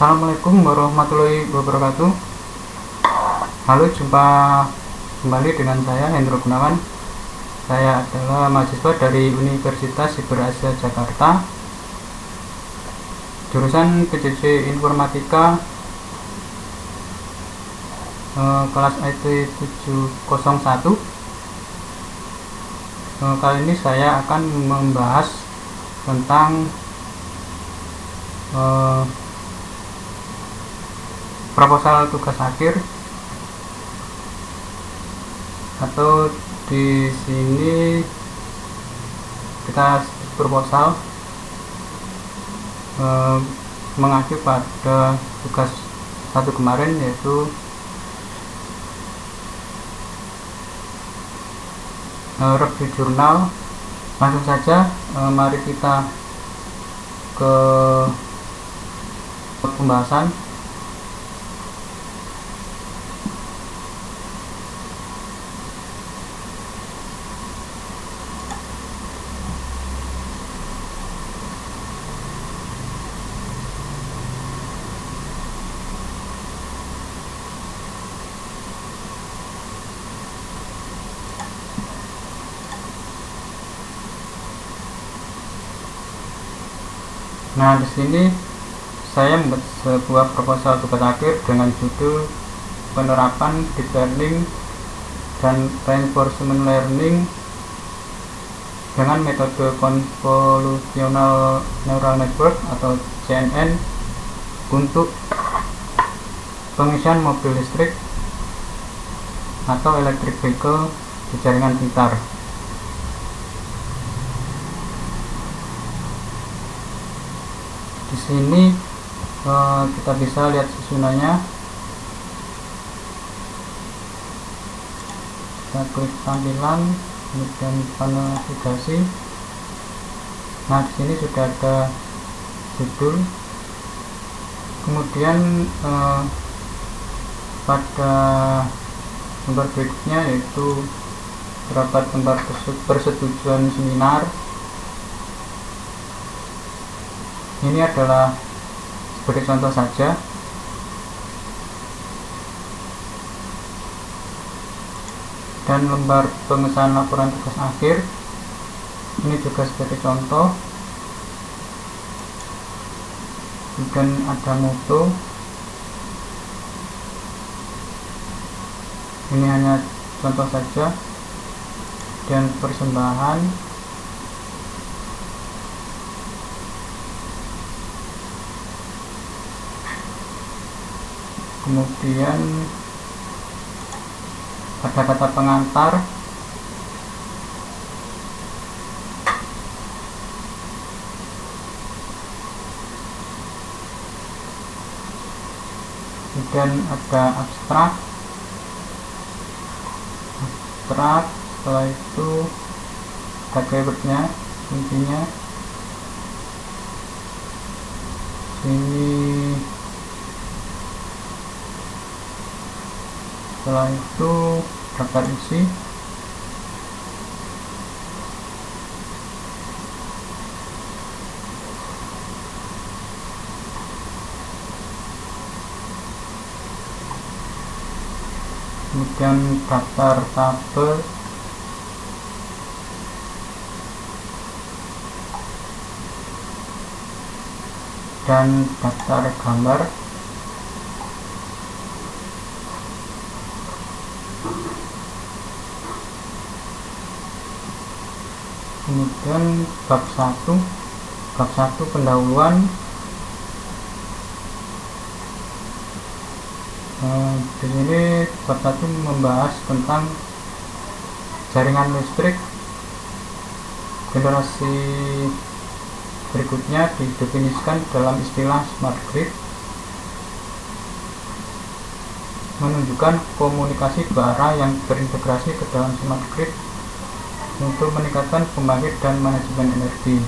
Assalamualaikum warahmatullahi wabarakatuh. Halo, jumpa kembali dengan saya Hendro Gunawan. Saya adalah mahasiswa dari Universitas Siber Asia Jakarta, jurusan PJJ Informatika, kelas IT 701. Kali ini saya akan membahas tentang proposal tugas akhir, atau di sini kita proposal mengacu pada tugas satu kemarin, yaitu review jurnal. Langsung saja, mari kita ke pembahasan. Nah, di sini saya membuat sebuah proposal tugas akhir dengan judul penerapan deep learning dan reinforcement learning dengan metode convolutional neural network atau CNN untuk pengisian mobil listrik atau electric vehicle di jaringan pintar. Di sini kita bisa lihat susunannya. Kita klik tampilan, kemudian panel navigasi. Nah, di sini sudah ada judul. Kemudian pada gambar berikutnya yaitu terdapat gambar persetujuan seminar. Ini adalah sebagai contoh saja. Dan lembar pengesahan laporan tugas akhir, ini juga sebagai contoh. Kemudian ada mutu. Ini hanya contoh saja. Dan persembahan. Kemudian ada kata pengantar, kemudian ada abstrak. Setelah itu ada keywordnya, intinya sini. Setelah itu daftar isi. Kemudian daftar tabel. Dan daftar gambar. Kemudian bab 1 pendahuluan. Di sini bab 1 membahas tentang jaringan listrik generasi berikutnya, didefinisikan dalam istilah smart grid, menunjukkan komunikasi dua arah yang terintegrasi ke dalam smart grid untuk meningkatkan pembangkit dan manajemen energi.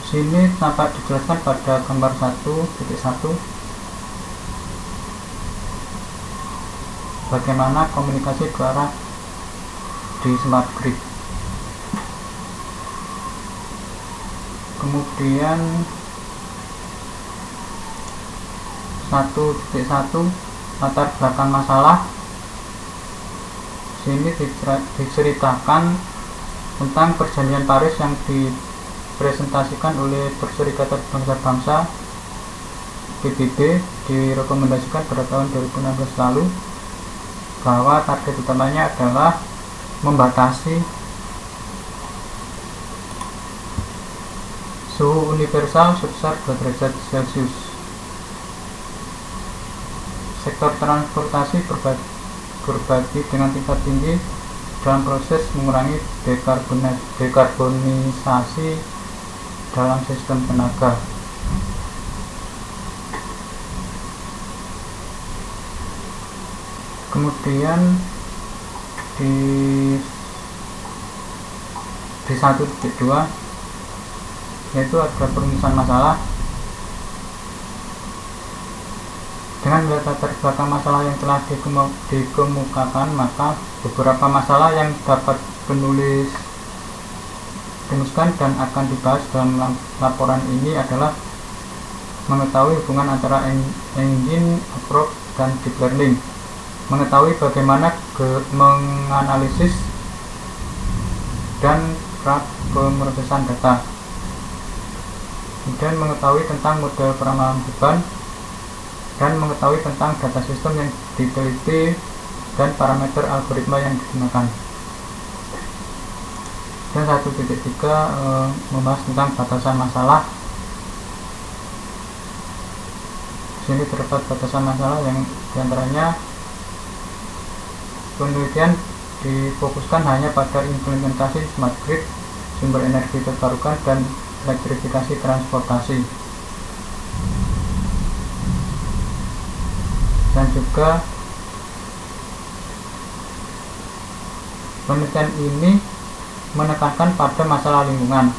Sini tampak dijelaskan pada gambar 1.1 bagaimana komunikasi dua arah di smart grid. Kemudian 1.1 latar belakang masalah. Sini diceritakan tentang perjanjian Paris yang dipresentasikan oleh Perserikatan Bangsa-Bangsa PBB, direkomendasikan pada tahun 2016 lalu, bahwa target utamanya adalah membatasi suhu universal sebesar 2 derajat Celcius. Sektor transportasi berbagi dengan tingkat tinggi dalam proses mengurangi dekarbonisasi dalam sistem tenaga. Kemudian di 1.2 yaitu ada perumusan masalah. Dengan melihat latar belakang masalah yang telah dikemukakan, maka beberapa masalah yang dapat penulis rumuskan dan akan dibahas dalam laporan ini adalah mengetahui hubungan antara engine approach dan deep learning, mengetahui bagaimana menganalisis dan pemrosesan data, kemudian mengetahui tentang model peramalan beban, dan mengetahui tentang data sistem yang diteliti dan parameter algoritma yang digunakan. Dan 1.3 membahas tentang batasan masalah. Sini terdapat batasan masalah yang diantaranya penelitian difokuskan hanya pada implementasi smart grid, sumber energi terbarukan, dan elektrifikasi transportasi. Dan juga penelitian ini menekankan pada masalah lingkungan,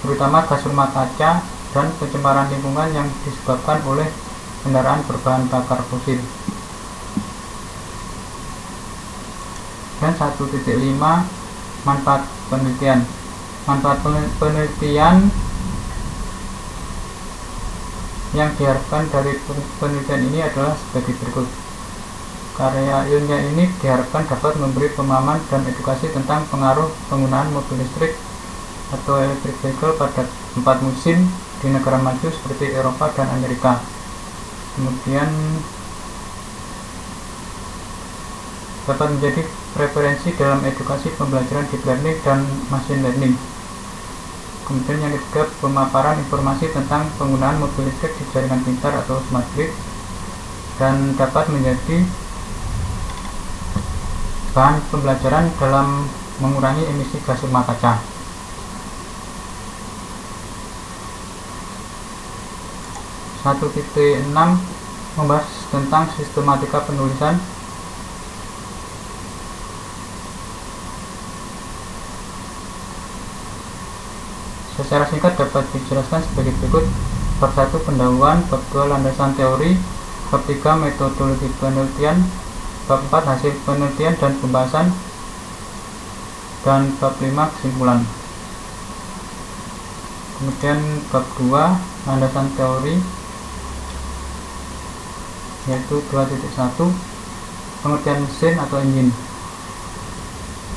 terutama gas rumah kaca dan pencemaran lingkungan yang disebabkan oleh kendaraan berbahan bakar fosil. Dan 1.5 manfaat penelitian. Manfaat penelitian yang diharapkan dari penelitian ini adalah sebagai berikut. Karya ilmiah ini diharapkan dapat memberi pemahaman dan edukasi tentang pengaruh penggunaan mobil listrik atau electric vehicle pada tempat musim di negara maju seperti Eropa dan Amerika. Kemudian dapat menjadi referensi dalam edukasi pembelajaran deep learning dan machine learning. Kemudian yang ketiga, pemaparan informasi tentang penggunaan mobil listrik di jaringan pintar atau smart grid, dan dapat menjadi bahan pembelajaran dalam mengurangi emisi gas rumah kaca. 1.6 membahas tentang sistematika penulisan. Secara singkat dapat dijelaskan sebagai berikut: bab 1 pendahuluan, bab 2 landasan teori, bab 3 metodologi penelitian, bab 4 hasil penelitian dan pembahasan, dan bab 5 kesimpulan. Kemudian bab 2 landasan teori yaitu 2.1 pengertian mesin atau engine.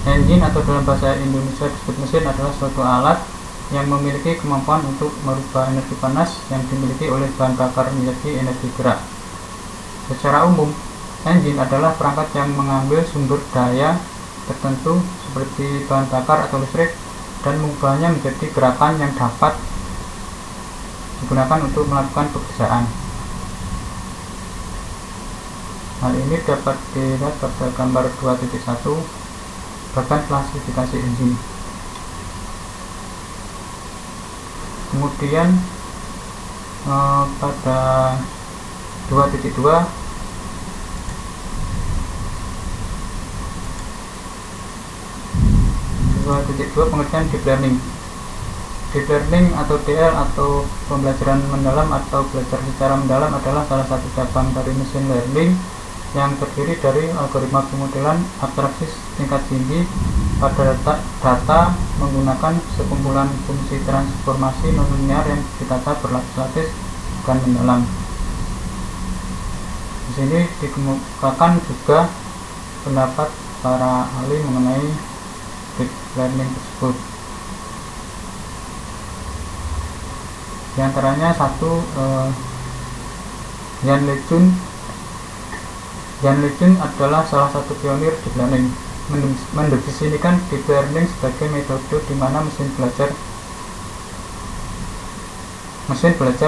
Engine atau dalam bahasa Indonesia disebut mesin adalah suatu alat yang memiliki kemampuan untuk merubah energi panas yang dimiliki oleh bahan bakar menjadi energi gerak. Secara umum, engine adalah perangkat yang mengambil sumber daya tertentu seperti bahan bakar atau listrik dan mengubahnya menjadi gerakan yang dapat digunakan untuk melakukan pekerjaan. Hal ini dapat dilihat pada gambar 2.1 bagian klasifikasi engine. Kemudian pada 2.2 pengertian deep learning. Deep learning atau DL atau pembelajaran mendalam atau belajar secara mendalam adalah salah satu cabang dari machine learning yang terdiri dari algoritma pemodelan abstraksi tingkat tinggi pada data menggunakan sekumpulan fungsi transformasi nonlinear yang ditata berlapis-lapis dan mendalam. Di sini dikemukakan juga pendapat para ahli mengenai deep learning tersebut. Di antaranya satu, Yan LeCun adalah salah satu pionir deep learning, mendefinisikan deep learning sebagai metode di mana mesin belajar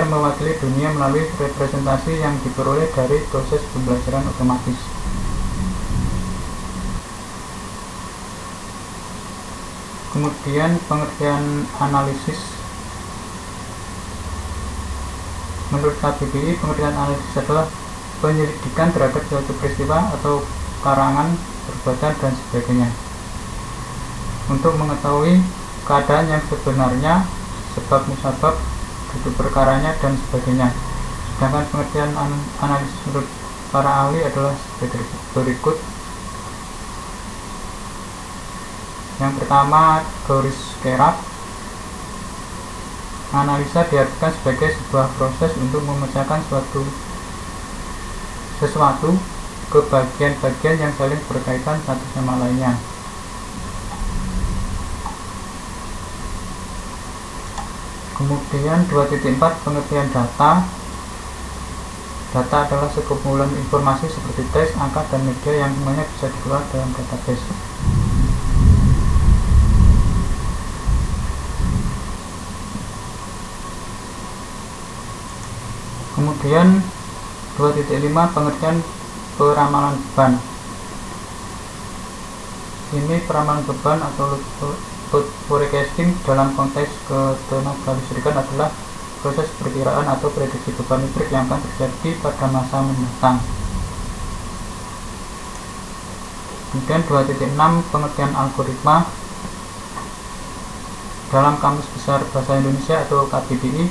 mewakili dunia melalui representasi yang diperoleh dari proses pembelajaran otomatis. Kemudian pengertian analisis. Menurut KBBI, pengertian analisis adalah penyelidikan terhadap suatu peristiwa atau karangan, perbuatan, dan sebagainya untuk mengetahui keadaan yang sebenarnya, sebab musabab, duduk perkaranya, dan sebagainya. Sedangkan pengertian analisis menurut para ahli adalah sebagai berikut. Yang pertama, Doris Kerak. Analisa diartikan sebagai sebuah proses untuk memecahkan sesuatu ke bagian-bagian yang saling berkaitan satu sama lainnya. Kemudian 2.4 pengertian data. Data adalah sekumpulan informasi seperti teks, angka, dan media yang semuanya bisa dikelola dalam database. Kemudian 2.5 pengertian peramalan beban. Ini peramalan beban atau load forecasting dalam konteks ketenagalistrikan adalah proses perkiraan atau prediksi beban listrik yang akan terjadi pada masa mendatang. Kemudian 2.6 pengertian algoritma. Dalam Kamus Besar Bahasa Indonesia atau KBBI,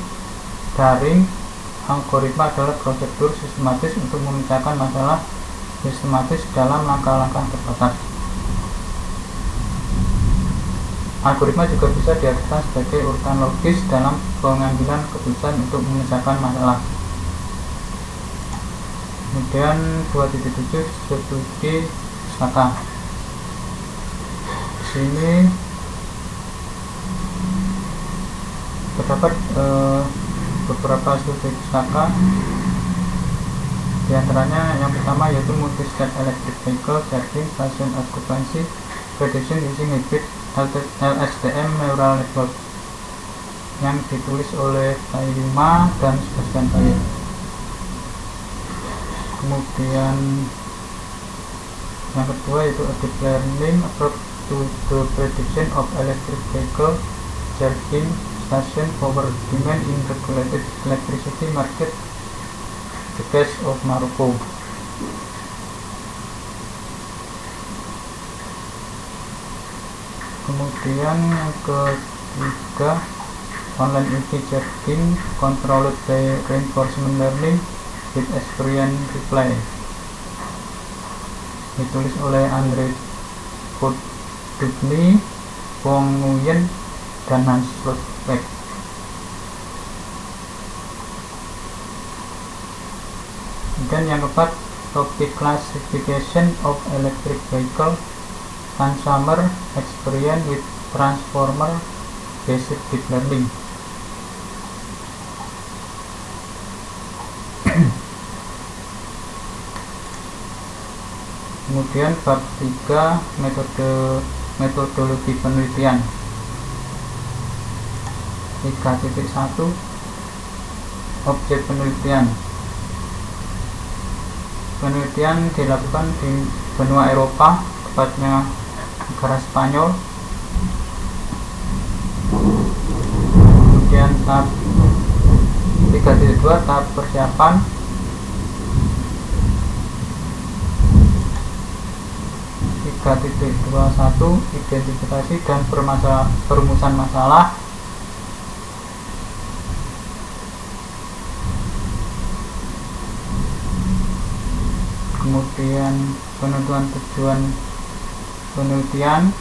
daring algoritma adalah prosedur sistematis untuk memecahkan masalah sistematis dalam langkah-langkah terbatas. Algoritma juga bisa diartikan sebagai urutan logis dalam pengambilan keputusan untuk memecahkan masalah. Kemudian 2.7 studi pustaka. Di sini terdapat beberapa studi pustaka, diantaranya yang pertama yaitu Multi-Step Electric Vehicle Charging Station Occupancy Prediction Using Hybrid LSTM Neural Network yang ditulis oleh Taiyuma dan Sebastian Bayer. Kemudian yang kedua yaitu Deep Learning Approach to the Prediction of Electric Vehicle Charging Station Power Demand in Regulated Electricity Market, the case of Morocco. Kemudian yang ketiga, Online EV Charging Controlled by Reinforcement Learning with Experience Replay, ditulis oleh Andre Podubny, Wong Nguyen, dan Hans Lodbeck. Dan yang keempat, Topic Classification of Electric Vehicle Consumer Experience with Transformer Based Deep Learning. Kemudian bab 3, metodologi penelitian. 3.1 Objek penelitian. Penelitian dilakukan di benua Eropa, tepatnya negara Spanyol. Kemudian tahap 3.2 tahap persiapan. 3.21 identifikasi dan perumusan masalah. Kemudian penentuan tujuan penelitian.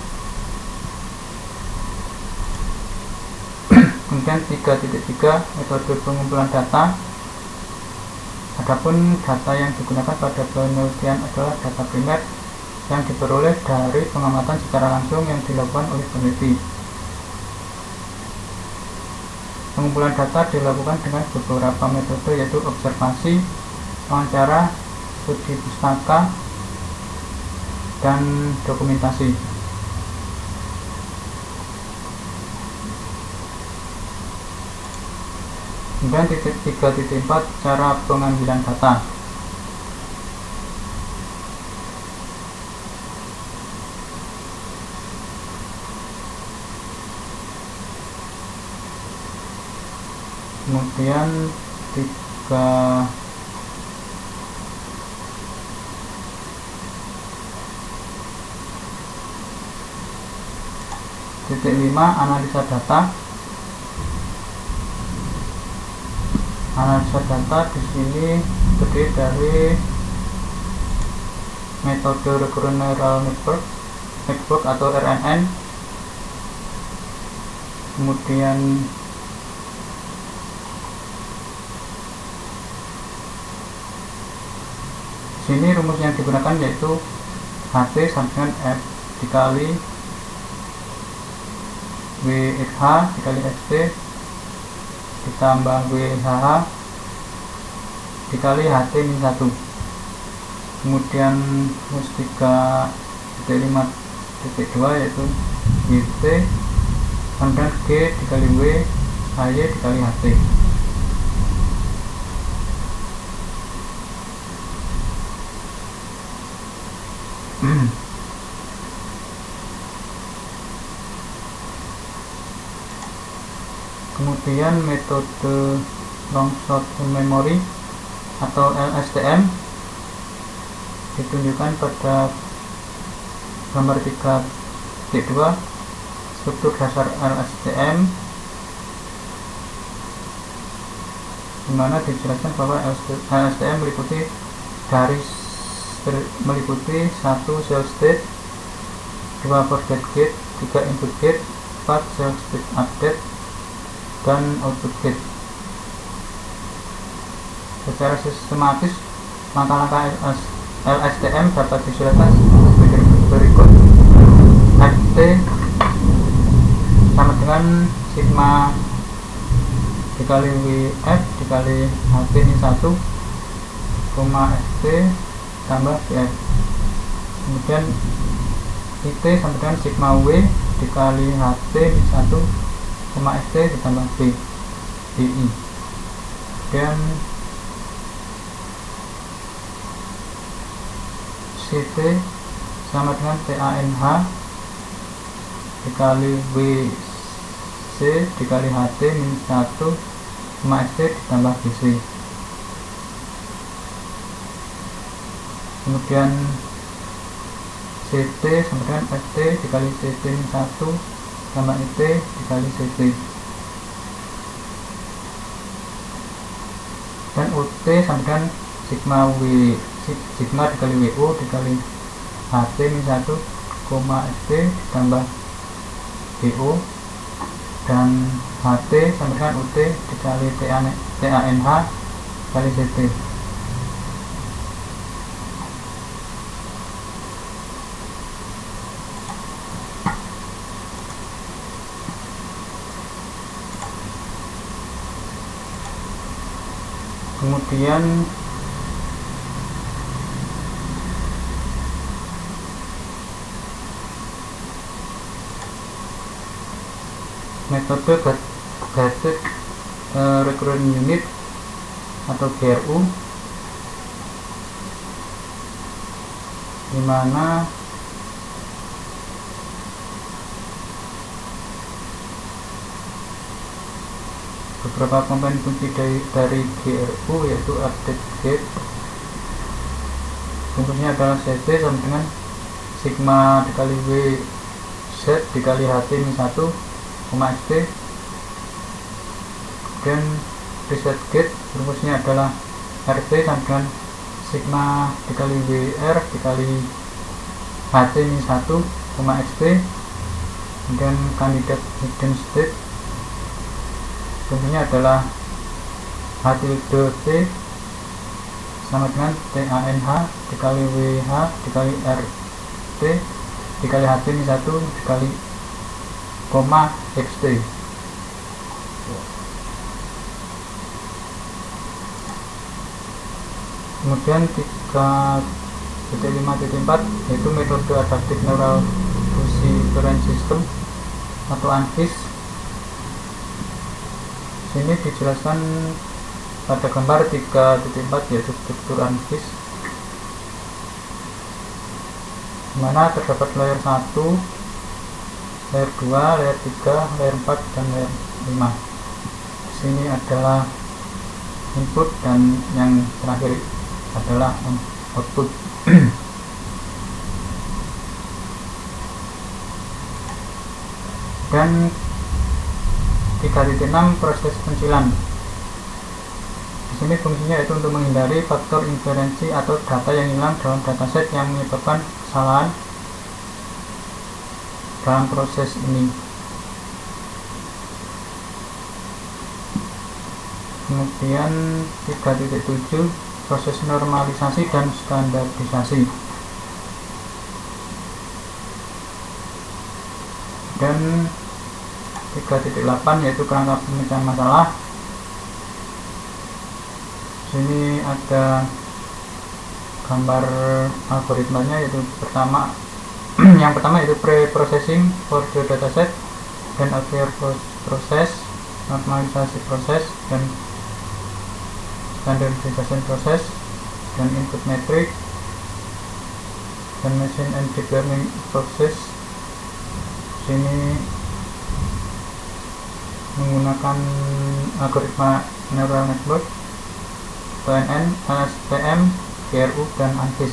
Kemudian 3.3 metode pengumpulan data. Adapun data yang digunakan pada penelitian adalah data primer yang diperoleh dari pengamatan secara langsung yang dilakukan oleh peneliti. Pengumpulan data dilakukan dengan beberapa metode, yaitu observasi, wawancara, studi pustaka, dan dokumentasi. Kemudian 3.4 cara pengambilan data. Kemudian 3.5 analisa data. Analisa data di sini terdiri dari metode Recurrent Neural Network atau RNN. Kemudian sini rumus yang digunakan yaitu HT sama dengan F dikali WH dikali ST ditambah WHH dikali HT-1. Kemudian rumus 3.5.2 yaitu GT sama dengan G dikali W HY dikali HT. Kemudian metode long short memory atau LSTM ditunjukkan pada gambar 3.2. Struktur dasar LSTM, di mana dijelaskan bahwa LSTM meliputi 1 cell state, 2 forget gate, 3 input gate, 4 cell state update, dan output gate. Secara sistematis, langkah-langkah LSTM dapat dijelaskan sebagai berikut. FT sama dengan sigma dikali WF dikali HT-1, ST tambah VF. Kemudian IT sama dengan sigma W dikali HT-1, ST ditambah DI. Dan CT sama dengan TANH dikali WC dikali HT-1, ST ditambah BC. Kemudian CT sama dengan ST dikali CT-1 tambah IT dikali CT. Dan UT sama dengan sigma dikali WO dikali HT-1, ST ditambah BO, dan HT sama dengan UT dikali TANH dikali CT. Kemudian metode Gated Recurrent Unit atau GRU, di mana beberapa komponen kunci dari GRU yaitu update gate, rumusnya adalah CT sama dengan sigma dikali W Z dikali HT-1, ST. Dan reset gate rumusnya adalah RT sama dengan sigma dikali WR dikali HT-1, ST. Dan kandidat hidden state fungsinya adalah H tilde T sama dengan TANH dikali WH dikali RT dikali HT ini 1 dikali koma XT. Kemudian 3.5.4 yaitu metode adaptif neural different system atau ANFIS. Sini dijelaskan pada gambar 3.4 yaitu struktur ANFIS, dimana terdapat layer 1, layer 2, layer 3, layer 4, dan layer 5. Di sini adalah input dan yang terakhir adalah output. Dan 3.6 proses pencilan. Di sini fungsinya yaitu untuk menghindari faktor inferensi atau data yang hilang dalam dataset yang menyebabkan kesalahan dalam proses ini. Kemudian 3.7 proses normalisasi dan standarisasi. Dan 3.8 yaitu kerangka pemecahan masalah. Sini ada gambar algoritmanya, yaitu yang pertama yaitu pre-processing for the dataset, dan akhir proses, normalisasi proses, dan standardization proses, dan input metric, dan machine and deep learning proses. Sini menggunakan algoritma neural network, TNN, LSTM, GRU, dan ANFIS.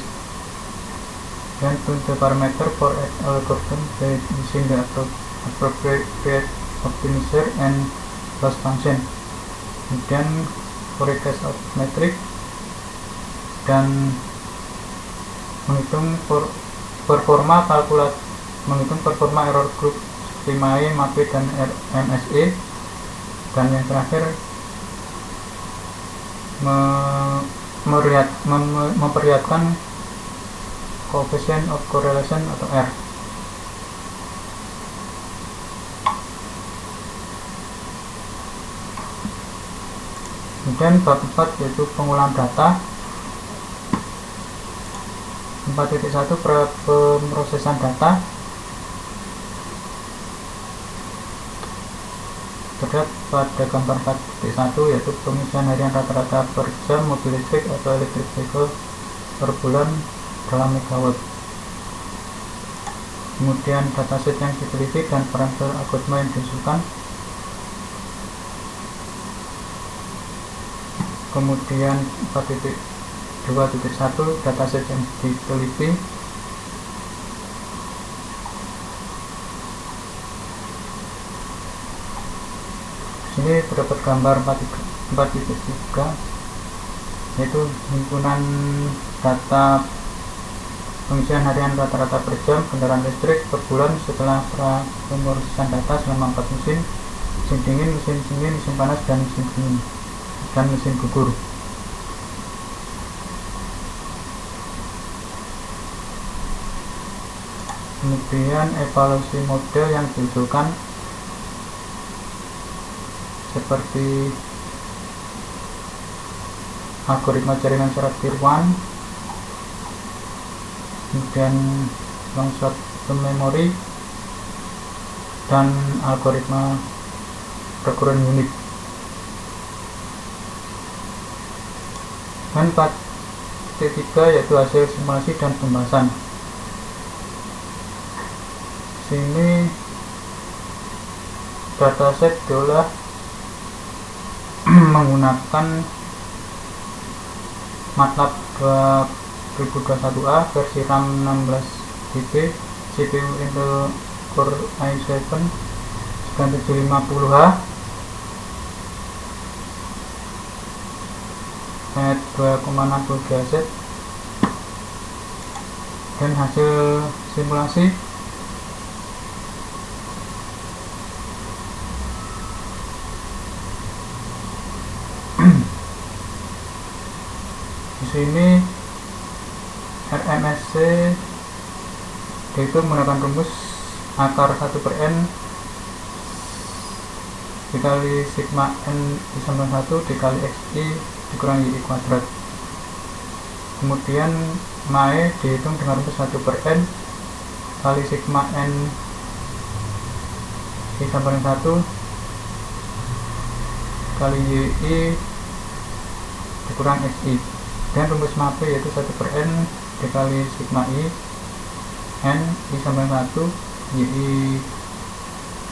Dan to the parameter for algorithm by using the appropriate optimizer and loss function. Kemudian forecast of metric dan menghitung performa error group Primae, MAPE, dan MSE. Dan yang terakhir memperlihatkan coefficient of correlation atau R. Kemudian bab 4 yaitu pengolahan data. 4.1 pemrosesan data. Terdapat pada gambar 4.1 yaitu pengisian harian rata-rata per jam mobil listrik atau electric vehicle per bulan dalam megawatt. Kemudian dataset yang diteliti dan parameter algoritma yang diusulkan. Kemudian 4.2.1 dataset yang diteliti. Ini terdapat gambar 4.3 yaitu himpunan data pengisian harian rata-rata per jam kendaraan listrik per bulan setelah pemrosesan data selama 4 musim dingin, musim semi, musim panas, dan musim dingin, dan musim gugur. Kemudian evaluasi model yang diusulkan seperti algoritma jaringan syarat tier 1, kemudian long short term memory, dan algoritma recurrent unit. Dan 4.3 yaitu hasil simulasi dan pembahasan. Sini dataset diolah menggunakan MATLAB 2021A versi RAM 16GB, CPU Intel Core i7 9750H, at 2,60 GHz, dan hasil simulasi sini RMSC dihitung menggunakan rumus akar 1/n dikali sigma n I/1 dikali xi dikurangi y kuadrat. Kemudian MAE dihitung dengan rumus 1/n kali sigma n I/1 kali yi dikurang xi, dan rumus MAPE yaitu 1/n dikali sigma i n I/1 yi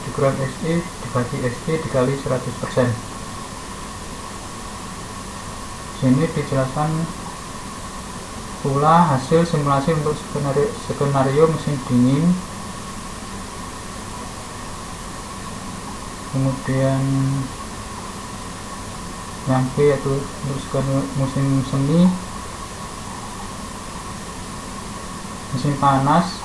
dikurang xi dibagi xi dikali 100%. Sini dijelaskan pula hasil simulasi untuk skenario mesin dingin. Kemudian yang B yaitu untuk musim semi, musim panas,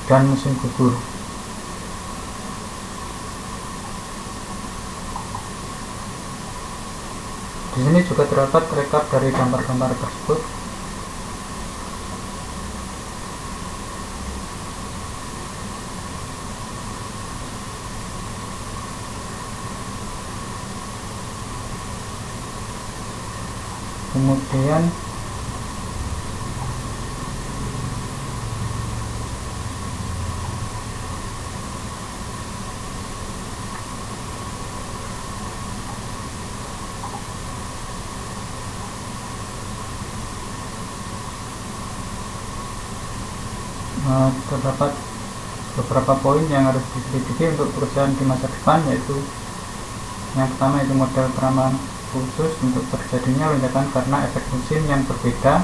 dan musim gugur. Di sini juga terdapat rekap dari gambar-gambar tersebut. Kemudian terdapat beberapa poin yang harus diselidiki untuk perusahaan di masa depan, yaitu yang pertama itu model peramalan khusus untuk terjadinya lonjakan karena efek musim yang berbeda,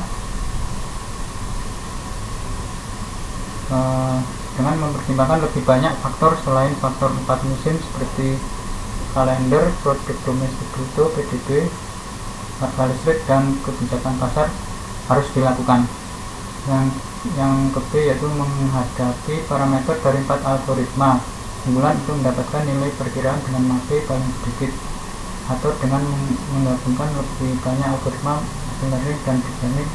dengan mempertimbangkan lebih banyak faktor selain faktor 4 musim seperti kalender, produk domestik bruto, PDB, harga listrik, dan kebijakan pasar harus dilakukan. Yang ke B yaitu menghadapi parameter dari 4 algoritma unggulan untuk mendapatkan nilai perkiraan dengan MAPE paling sedikit, atau dengan menggabungkan lebih banyak algoritma machine learning dan deep learning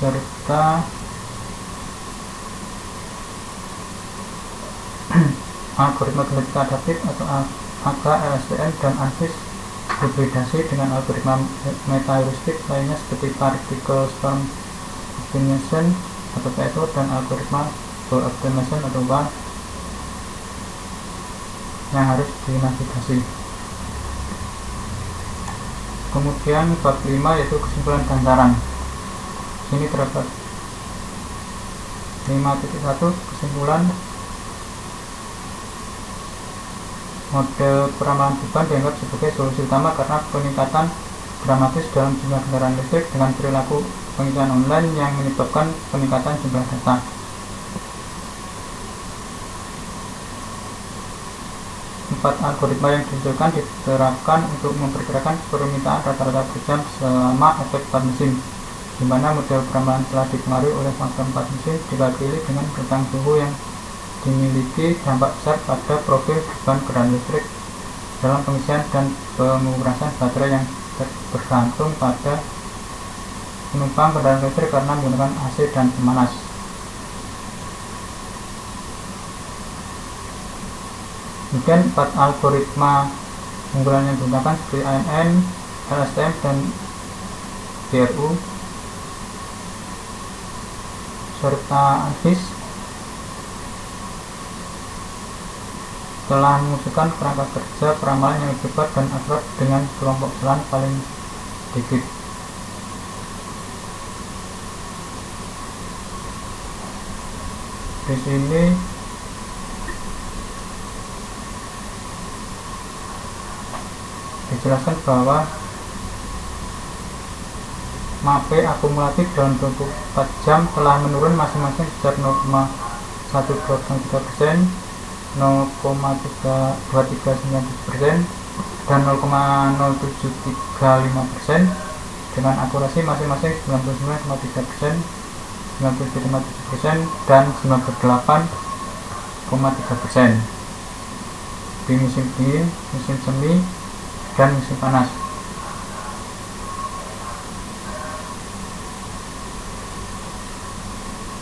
serta algoritma genetik adaptif atau AGA, LSTM, dan ANSYS hibridasi dengan algoritma metaheuristik lainnya seperti particle storm optimization atau PSO dan algoritma Ball optimization atau BAR yang harus dinavigasi. Kemudian bab 5 yaitu kesimpulan dan saran. Sini terdapat 5.1 kesimpulan. Model peramalan beban dianggap sebagai solusi utama karena peningkatan dramatis dalam jumlah kendaraan listrik dengan perilaku pengisian online yang menyebabkan peningkatan jumlah data. Empat algoritma yang diusulkan diterapkan untuk memperkirakan permintaan rata-rata per jam selama efek 4 musim, di mana model peramalan telah dipengaruhi oleh faktor 4 musim diwakili dengan rentang suhu yang dimiliki dampak besar pada profil beban kendaraan listrik dalam pengisian dan pengurasan baterai yang bergantung pada penumpang kendaraan listrik karena menggunakan AC dan pemanas. Kemudian 4 algoritma unggulan yang digunakan seperti ANN, LSTM, dan GRU serta ANSYS telah mengusulkan kerangka kerja peramalan yang lebih cepat dan akurat dengan kelompok jalan paling sedikit. Di sini dijelaskan bahwa MAPE akumulatif dalam 24 jam telah menurun masing-masing sejak 0,1203%, 0,2397% dan 0,0735% dengan akurasi masing-masing 99,3% 97,7% dan 98,3% di musim dingin, musim semi, dan musim panas.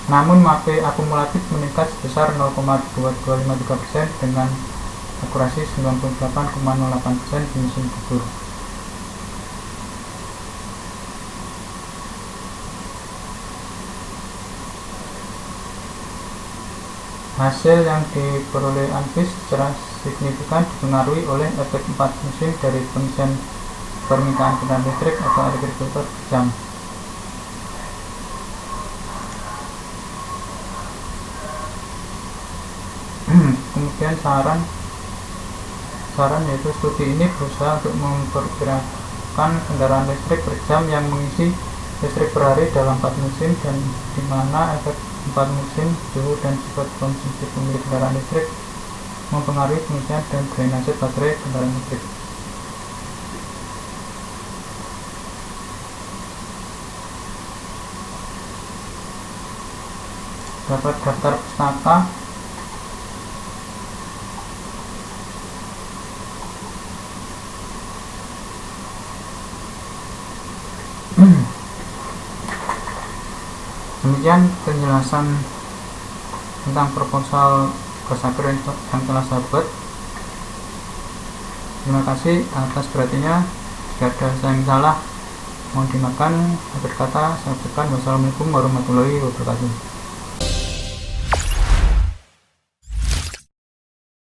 Namun MAPE akumulatif meningkat sebesar 0,2253% dengan akurasi 98,08% di musim gugur. Hasil yang diperoleh ANFIS secara signifikan dipengaruhi oleh efek 4 musim dari pengisian permintaan kendaraan listrik atau agregator per jam. Kemudian saran yaitu studi ini berusaha untuk memperkirakan kendaraan listrik per jam yang mengisi listrik per hari dalam 4 musim dan di mana efek 4 musim, suhu dan sifat konsumsi pemilik kendaraan listrik mempengaruhi pengisian dan drainase baterai kendaraan listrik. Dapat daftar pustaka Demikian penjelasan tentang proposal Gossacker yang telah saya buat. Terima kasih atas perhatiannya. Jika ada yang salah mohon dimaafkan. Akhir kata saya ucapkan wassalamualaikum warahmatullahi wabarakatuh.